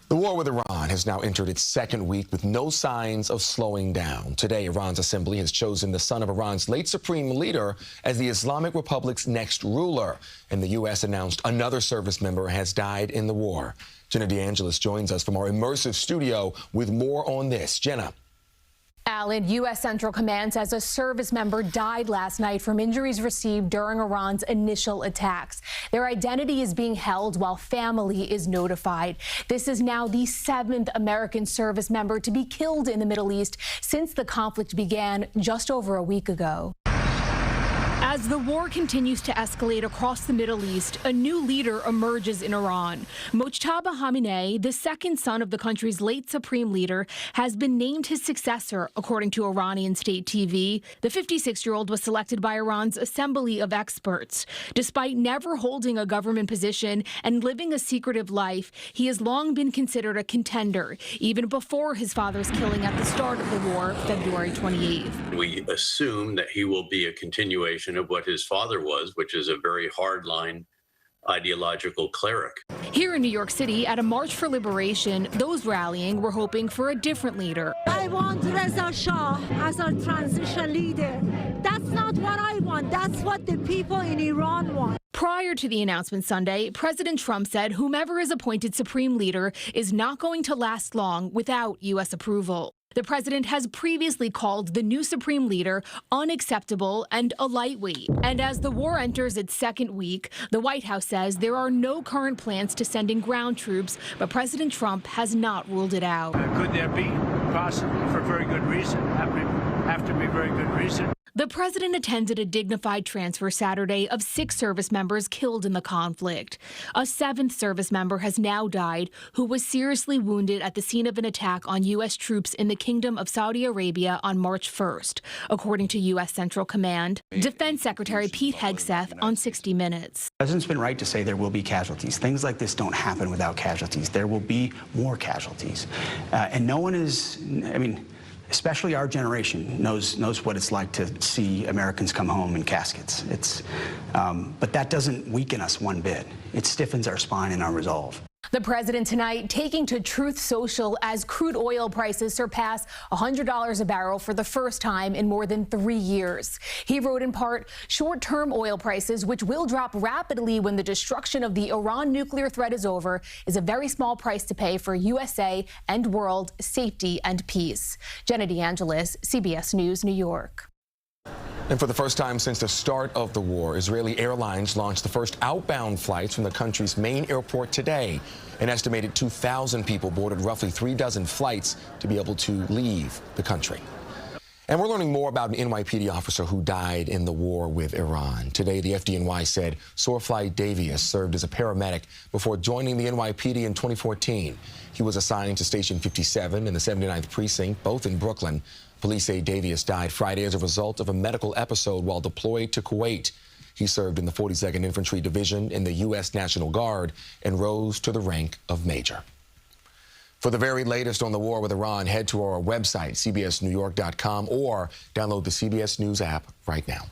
The war with Iran has now entered its second week with no signs of slowing down. Today, Iran's assembly has chosen the son of Iran's late supreme leader as the Islamic Republic's next ruler. And the U.S. announced another service member has died in the war. Jenna DeAngelis joins us from our immersive studio with more on this. Jenna. Alan, U.S. Central Command says a service member died last night from injuries received during Iran's initial attacks. Their identity is being held while family is notified. This is now the 7th American service member to be killed in the Middle East since the conflict began just over a week ago. As the war continues to escalate across the Middle East, a new leader emerges in Iran. Mojtaba Khamenei, the second son of the country's late supreme leader, has been named his successor, according to Iranian state TV. The 56-year-old was selected by Iran's Assembly of Experts. Despite never holding a government position and living a secretive life, he has long been considered a contender, even before his father's killing at the start of the war, February 28th. We assume that he will be a continuation of what his father was, which is a very hardline ideological cleric. Here in New York City, at a March for Liberation, those rallying were hoping for a different leader. I want Reza Shah as our transition leader. That's not what I want. That's what the people in Iran want. Prior to the announcement Sunday, President Trump said whomever is appointed supreme leader is not going to last long without U.S. approval. The president has previously called the new supreme leader unacceptable and a lightweight. And as the war enters its second week, the White House says there are no current plans to send in ground troops, but President Trump has not ruled it out. Could there be? Possibly, for very good reason. Have to be very good reason. The president attended a dignified transfer Saturday of 6 service members killed in the conflict. A 7th service member has now died, who was seriously wounded at the scene of an attack on U.S. troops in the Kingdom of Saudi Arabia on March 1st, according to U.S. Central Command. Defense Secretary Pete Hegseth on 60 Minutes. The president's been right to say there will be casualties. Things like this don't happen without casualties. There will be more casualties. And no one is, especially our generation knows what it's like to see Americans come home in caskets. But that doesn't weaken us one bit. It stiffens our spine and our resolve. The president tonight taking to Truth Social as crude oil prices surpass $100 a barrel for the first time in more than 3 years. He wrote in part, short-term oil prices, which will drop rapidly when the destruction of the Iran nuclear threat is over, is a very small price to pay for USA and world safety and peace. Jenna DeAngelis, CBS News, New York. And for the first time since the start of the war, Israeli airlines launched the first outbound flights from the country's main airport today. An estimated 2,000 people boarded roughly 3 dozen flights to be able to leave the country. And we're learning more about an NYPD officer who died in the war with Iran. Today, the FDNY said Sorfly Davies served as a paramedic before joining the NYPD in 2014. He was assigned to Station 57 in the 79th Precinct, both in Brooklyn. Police say Davies died Friday as a result of a medical episode while deployed to Kuwait. He served in the 42nd Infantry Division in the U.S. National Guard and rose to the rank of major. For the very latest on the war with Iran, head to our website, cbsnewyork.com, or download the CBS News app right now.